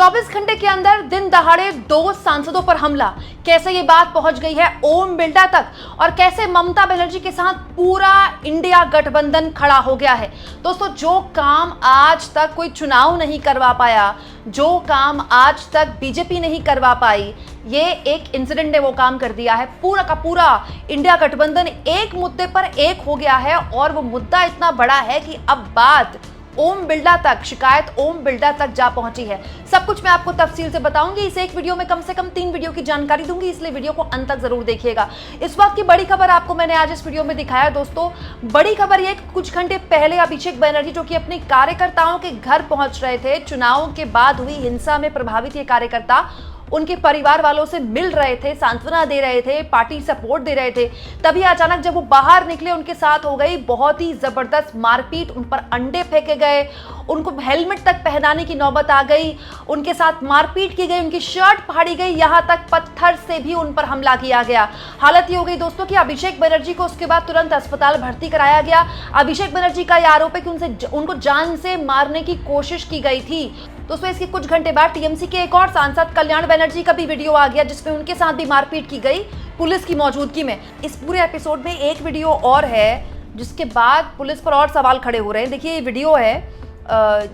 24 घंटे के अंदर दिन दहाड़े 2 सांसदों पर हमला। कैसे ये बात पहुंच गई है ओम बिरला तक और कैसे ममता बनर्जी के साथ पूरा इंडिया गठबंधन खड़ा हो गया है। दोस्तों, जो काम आज तक कोई चुनाव नहीं करवा पाया, जो काम आज तक बीजेपी नहीं करवा पाई, ये एक इंसिडेंट ने वो काम कर दिया है। पूरा का पूरा इंडिया गठबंधन एक मुद्दे पर एक हो गया है और वो मुद्दा इतना बड़ा है कि अब बात ओम बिरला तक, शिकायत ओम बिरला तक जा पहुंची है। सब कुछ मैं आपको तफसील से बताऊंगी। इस एक वीडियो में कम से कम 3 वीडियो की जानकारी दूंगी, इसलिए वीडियो को अंत तक जरूर देखिएगा। इस वक्त की बड़ी खबर आपको मैंने आज इस वीडियो में दिखाया। दोस्तों, बड़ी खबर ये कुछ घंटे पहले अभिषेक बनर्जी जो कि अपने कार्यकर्ताओं के घर पहुंच रहे थे, चुनाव के बाद हुई हिंसा में प्रभावित ये कार्यकर्ता उनके परिवार वालों से मिल रहे थे, सांत्वना दे रहे थे, पार्टी सपोर्ट दे रहे थे। तभी अचानक जब वो बाहर निकले, उनके साथ हो गई बहुत ही जबरदस्त मारपीट। उन पर अंडे फेंके गए, उनको हेलमेट तक पहनाने की नौबत आ गई, उनके साथ मारपीट की गई, उनकी शर्ट फाड़ी गई, यहाँ तक पत्थर से भी उन पर हमला किया गया। हालत ये हो गई दोस्तों कि अभिषेक बनर्जी को उसके बाद तुरंत अस्पताल भर्ती कराया गया। अभिषेक बनर्जी का यह आरोप है कि उनको जान से मारने की कोशिश की गई थी। दोस्तों, इसके कुछ घंटे बाद टीएमसी के एक और सांसद कल्याण बनर्जी का भी वीडियो आ गया, जिसमें उनके साथ भी मारपीट की गई पुलिस की मौजूदगी में। इस पूरे एपिसोड में एक वीडियो और है, जिसके बाद पुलिस पर और सवाल खड़े हो रहे हैं। देखिए, ये वीडियो है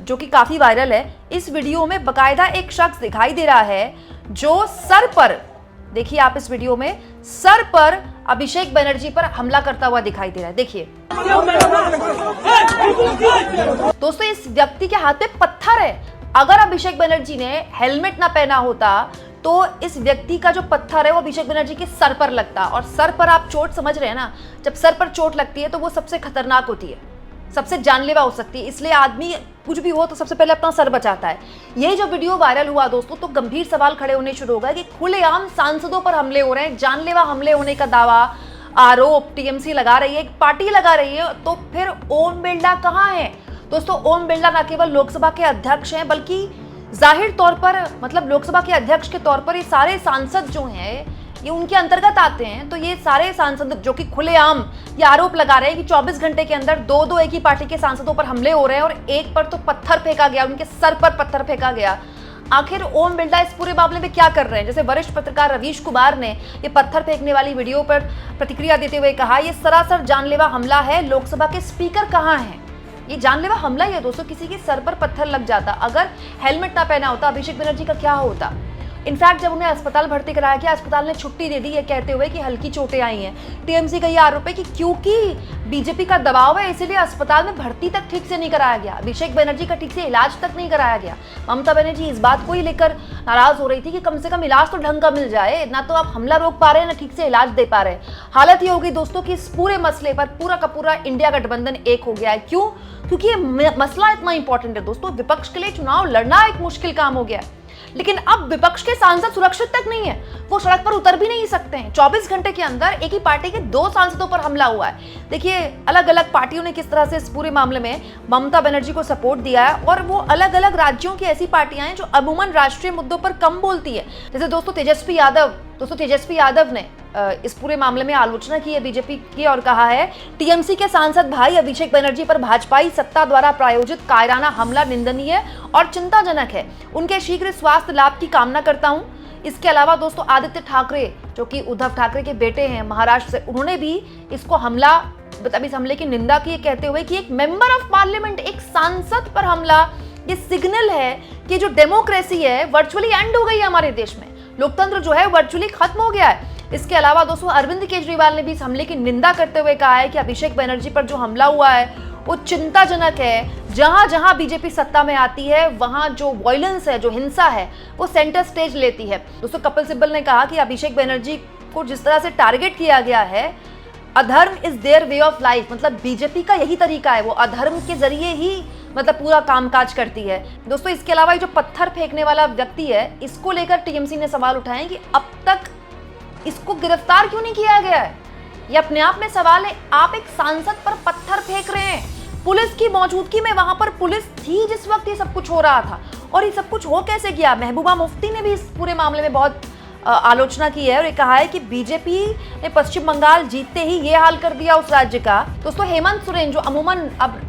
जो कि काफी वायरल है। इस वीडियो में बकायदा एक शख्स दिखाई दे रहा है जो सर पर, देखिए आप इस वीडियो में, सर पर अभिषेक बनर्जी पर हमला करता हुआ दिखाई दे रहा है। देखिए दोस्तों, इस व्यक्ति के हाथ में पत्थर है। अगर अभिषेक बनर्जी ने हेलमेट ना पहना होता तो इस व्यक्ति का जो पत्थर है वो अभिषेक बनर्जी के सर पर लगता। और सर पर आप चोट समझ रहे हैं ना, जब सर पर चोट लगती है तो वो सबसे खतरनाक होती है, सबसे जानलेवा हो सकती है। इसलिए आदमी कुछ भी हो तो सबसे पहले अपना सर बचाता है। यही जो वीडियो वायरल हुआ दोस्तों, तो गंभीर सवाल खड़े होने शुरू हो गए कि खुलेआम सांसदों पर हमले हो रहे हैं, जानलेवा हमले होने का दावा, आरोप टीएमसी लगा रही है, एक पार्टी लगा रही है। तो फिर ओम बिरला कहाँ है? दोस्तों, ओम बिरला न केवल लोकसभा के अध्यक्ष हैं, बल्कि जाहिर तौर पर, मतलब लोकसभा के अध्यक्ष के तौर पर ये सारे सांसद जो हैं ये उनके अंतर्गत आते हैं। तो ये सारे सांसद जो कि खुलेआम ये आरोप लगा रहे हैं कि 24 घंटे के अंदर दो एक ही पार्टी के सांसदों पर हमले हो रहे हैं और एक पर तो पत्थर फेंका गया, उनके सर पर पत्थर फेंका गया। आखिर ओम बिरला इस पूरे मामले में क्या कर रहे हैं? जैसे वरिष्ठ पत्रकार रवीश कुमार ने ये पत्थर फेंकने वाली वीडियो पर प्रतिक्रिया देते हुए कहा, ये सरासर जानलेवा हमला है, लोकसभा के स्पीकर कहाँ हैं? ये जानलेवा हमला ही है दोस्तों। किसी के सर पर पत्थर लग जाता, अगर हेलमेट ना पहना होता अभिषेक बनर्जी का क्या होता? इनफैक्ट जब उन्हें अस्पताल भर्ती कराया गया, अस्पताल ने छुट्टी दे दी है, कहते हुए कि हल्की चोटें आई हैं। टीएमसी का ये आरोप है कि क्योंकि बीजेपी का दबाव है, इसीलिए अस्पताल में भर्ती तक ठीक से नहीं कराया गया, अभिषेक बनर्जी का ठीक से इलाज तक नहीं कराया गया। ममता बनर्जी इस बात को ही लेकर नाराज हो रही थी कि कम से कम इलाज तो ढंग का मिल जाए, ना तो आप हमला रोक पा रहे हैं, ना ठीक से इलाज दे पा रहे हैं। हालत ये होगी दोस्तों कि इस पूरे मसले पर पूरा का पूरा इंडिया गठबंधन एक हो गया है। क्यों? क्योंकि ये मसला इतना इंपॉर्टेंट है दोस्तों। विपक्ष के लिए चुनाव लड़ना एक मुश्किल काम हो गया है, लेकिन अब विपक्ष के सांसद सुरक्षित तक नहीं है, वो सड़क पर उतर भी नहीं सकते हैं। 24 घंटे के अंदर एक ही पार्टी के 2 सांसदों पर हमला हुआ है। देखिए, अलग अलग पार्टियों ने किस तरह से इस पूरे मामले में ममता बनर्जी को सपोर्ट दिया है, और वो अलग अलग राज्यों की ऐसी पार्टियां हैं जो अमूमन राष्ट्रीय मुद्दों पर कम बोलती है। जैसे दोस्तों तेजस्वी यादव ने इस पूरे मामले में आलोचना की है बीजेपी की और कहा है, टीएमसी के सांसद भाई अभिषेक बनर्जी पर भाजपाई सत्ता द्वारा प्रायोजित कायराना हमला निंदनीय और चिंताजनक है। उनके शीघ्र स्वास्थ्य लाभ की कामना करता हूं। इसके अलावा दोस्तों आदित्य ठाकरे, जो कि उद्धव ठाकरे के बेटे हैं महाराष्ट्र से, उन्होंने भी इस हमले की निंदा की, कहते हुए कि एक मेंबर ऑफ पार्लियामेंट, एक सांसद पर हमला, ये सिग्नल है कि जो डेमोक्रेसी है वर्चुअली एंड हो गई है हमारे देश में, लोकतंत्र जो है वर्चुअली खत्म हो गया है। इसके अलावा दोस्तों अरविंद केजरीवाल ने भी इस हमले की निंदा करते हुए कहा है कि अभिषेक बनर्जी पर जो हमला हुआ है वो चिंताजनक है। जहां जहां बीजेपी सत्ता में आती है वहां जो वायलेंस है, जो हिंसा है, वो सेंटर स्टेज लेती है। दोस्तों कपिल सिब्बल ने कहा कि अभिषेक बनर्जी को जिस तरह से टारगेट किया गया है, अधर्म is their way of life, मतलब बीजेपी का यही तरीका है, वो अधर्म के जरिए ही मतलब पूरा कामकाज करती है। दोस्तों इसके अलावा ये जो पत्थर फेंकने वाला व्यक्ति है, इसको लेकर टीएमसी ने सवाल उठाए कि अब तक इसको गिरफ्तार क्यों नहीं किया गया है? ये अपने आप में सवाल है। आप एक सांसद पर पत्थर फेंक रहे हैं, पुलिस की मौजूदगी में, वहां पर पुलिस थी जिस वक्त ये सब कुछ हो रहा था, और ये सब कुछ हो कैसे गया? महबूबा मुफ्ती ने भी इस पूरे मामले में बहुत आलोचना की है और ये कहा है कि बीजेपी ने पश्चिम बंगाल जीतते ही ये हाल कर दिया उस राज्य का। दोस्तों हेमंत सोरेन, जो अमूमन अब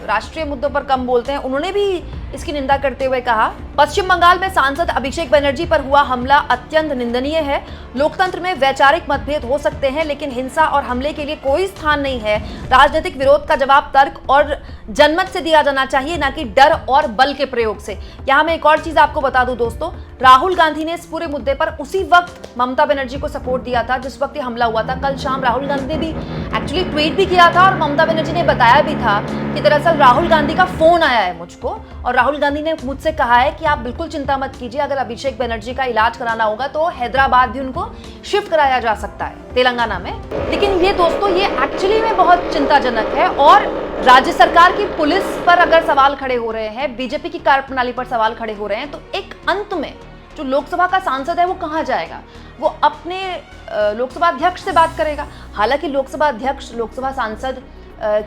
राष्ट्रीय मुद्दों पर कम बोलते हैं, उन्होंने भी इसकी निंदा करते हुए कहा, पश्चिम बंगाल में सांसद अभिषेक बनर्जी पर हुआ हमला अत्यंत निंदनीय है। लोकतंत्र में वैचारिक मतभेद हो सकते हैं, लेकिन हिंसा और हमले के लिए कोई स्थान नहीं है। राजनीतिक विरोध का जवाब तर्क और जनमत से दिया जाना चाहिए, ना कि डर और बल के प्रयोग से। यहां मैं एक और चीज आपको बता दूं दोस्तों, राहुल गांधी ने इस पूरे मुद्दे पर उसी वक्त ममता बनर्जी को सपोर्ट दिया था जिस वक्त ये हमला हुआ था। कल शाम राहुल गांधी ने भी एक्चुअली ट्वीट भी किया था और ममता बनर्जी ने बताया भी था कि दरअसल राहुल गांधी का फोन आया है मुझको और राहुल गांधी ने मुझसे कहा है कि आप बिल्कुल चिंता मत कीजिए, अगर अभिषेक बनर्जी का इलाज कराना होगा तो हैदराबाद भी उनको शिफ्ट कराया जा सकता है, तेलंगाना में। लेकिन ये दोस्तों, ये एक्चुअली में बहुत चिंताजनक है। और राज्य सरकार की पुलिस पर अगर सवाल खड़े हो रहे हैं, बीजेपी की कार्यप्रणाली पर सवाल खड़े हो रहे हैं, तो एक अंत में जो लोकसभा का सांसद है वो कहां जाएगा? वो अपने लोकसभा अध्यक्ष से बात करेगा। हालांकि लोकसभा अध्यक्ष लोकसभा सांसद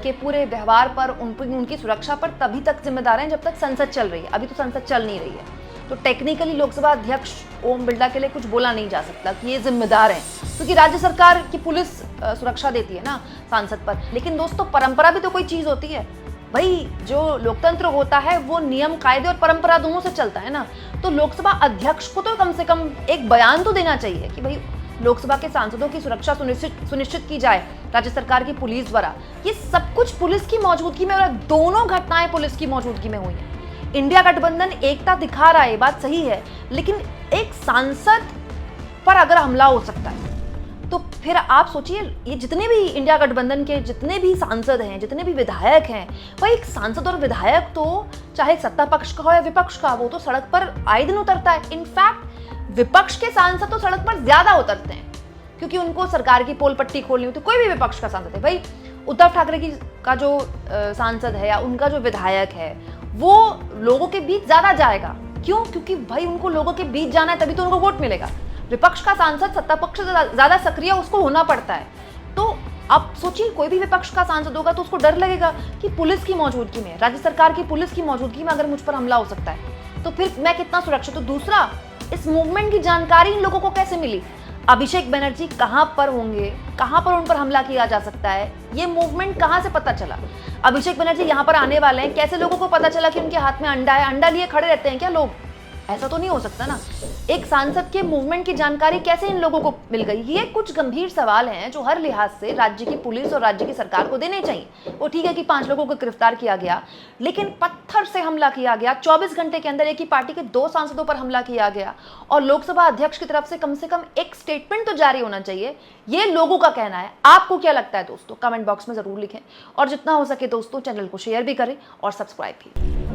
के पूरे व्यवहार पर, उनकी सुरक्षा पर तभी तक जिम्मेदार हैं जब तक संसद चल रही है। अभी तो संसद चल नहीं रही है, तो टेक्निकली लोकसभा अध्यक्ष ओम बिरला के लिए कुछ बोला नहीं जा सकता कि ये जिम्मेदार हैं, क्योंकि राज्य सरकार की पुलिस सुरक्षा देती है ना सांसद पर। लेकिन दोस्तों, परंपरा भी तो कोई चीज होती है भाई। जो लोकतंत्र होता है वो नियम, कायदे और परंपरा दोनों से चलता है ना। तो लोकसभा अध्यक्ष को तो कम से कम एक बयान तो देना चाहिए कि भाई लोकसभा के सांसदों की सुरक्षा सुनिश्चित की जाए राज्य सरकार की पुलिस द्वारा। ये सब कुछ पुलिस की मौजूदगी में, और दोनों घटनाएं पुलिस की मौजूदगी में हुई हैं। इंडिया गठबंधन एकता दिखा रहा है, बात सही है, लेकिन एक सांसद पर अगर हमला हो सकता है तो फिर आप सोचिए, ये जितने भी इंडिया गठबंधन के जितने भी सांसद हैं, जितने भी विधायक हैं, भाई एक सांसद और विधायक तो चाहे सत्ता पक्ष का हो या विपक्ष का, वो तो सड़क पर आए दिन उतरता है। इनफैक्ट विपक्ष के सांसद तो सड़क पर ज्यादा उतरते हैं क्योंकि उनको सरकार की पोल पट्टी खोलनी होती है। कोई भी विपक्ष का सांसद है भाई, उद्धव ठाकरे का जो सांसद है या उनका जो विधायक है वो लोगों के बीच ज्यादा जाएगा। क्यों? क्योंकि भाई उनको लोगों के बीच जाना है, तभी तो उनको वोट मिलेगा। विपक्ष का सांसद सत्ता पक्ष से ज्यादा सक्रिय उसको होना पड़ता है। तो आप सोचिए, कोई भी विपक्ष का सांसद होगा तो उसको डर लगेगा कि पुलिस की मौजूदगी में, राज्य सरकार की पुलिस की मौजूदगी में अगर मुझ पर हमला हो सकता है तो फिर मैं कितना सुरक्षित हूं। दूसरा, इस मूवमेंट की जानकारी इन लोगों को कैसे मिली? अभिषेक बनर्जी कहां पर होंगे, कहां पर उन पर हमला किया जा सकता है, ये मूवमेंट कहां से पता चला? अभिषेक बनर्जी यहां पर आने वाले हैं, कैसे लोगों को पता चला कि उनके हाथ में अंडा है? अंडा लिए खड़े रहते हैं क्या लोग? ऐसा तो नहीं हो सकता ना। एक सांसद के मूवमेंट की जानकारी कैसे इन लोगों को मिल गई? ये कुछ गंभीर सवाल हैं जो हर लिहाज से राज्य की पुलिस और राज्य की सरकार को देने चाहिए। वो ठीक है कि 5 लोगों को गिरफ्तार किया गया, लेकिन पत्थर से हमला किया गया, 24 घंटे के अंदर एक ही पार्टी के 2 सांसदों पर हमला किया गया, और लोकसभा अध्यक्ष की तरफ से कम एक स्टेटमेंट तो जारी होना चाहिए। ये लोगों का कहना है। आपको क्या लगता है दोस्तों? कमेंट बॉक्स में जरूर लिखें, और जितना हो सके दोस्तों चैनल को शेयर भी करें और सब्सक्राइब भी।